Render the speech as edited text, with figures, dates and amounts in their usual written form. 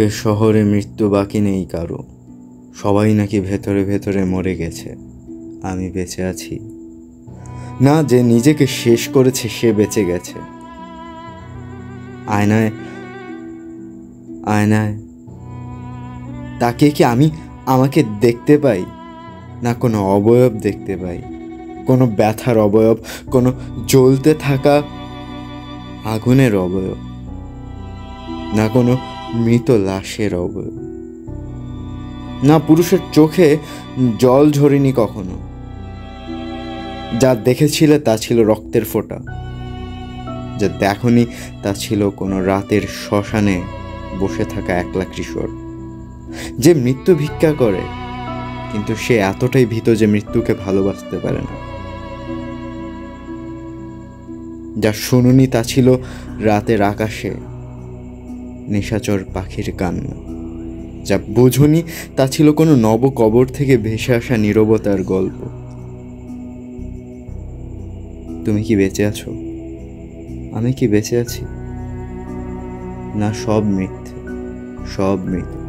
এ শহরে মৃত্যু বাকি নেই কারো, সবাই নাকি ভেতরে ভেতরে মরে গেছে। আমি বেঁচে আছি না, যে নিজেকে শেষ করেছে সে বেঁচে গেছে। আয়নায় আয়নায় তাকে কি আমি আমাকে দেখতে পাই? না কোনো অবয়ব দেখতে পাই, কোনো ব্যথার অবয়ব, কোনো জ্বলতে থাকা আগুনের অবয়ব, না কোনো মৃত লাশের অবয়ব। না পুরুষের চোখে জল ঝরিনি কখনো, যা দেখেছিলে তা ছিল রক্তের ফোঁটা, যা দেখনি তা ছিল কোনো রাতের শ্মশানে বসে থাকা একলা কিশোর, যে মৃত্যু ভিক্ষা করে কিন্তু সে এতটাই ভীত যে মৃত্যুকে ভালোবাসতে পারে না। যা শুনুনি তা ছিল রাতের আকাশে নিশাচর পাখির কান্না, যা বুঝুনি তা ছিল কোনো নব কবর থেকে ভেসে আসা নীরবতার গল্প। তুমি কি বেঁচে আছো? আমি কি বেঁচে আছি? না, সব মিথ্যে, সব মিথ্যে।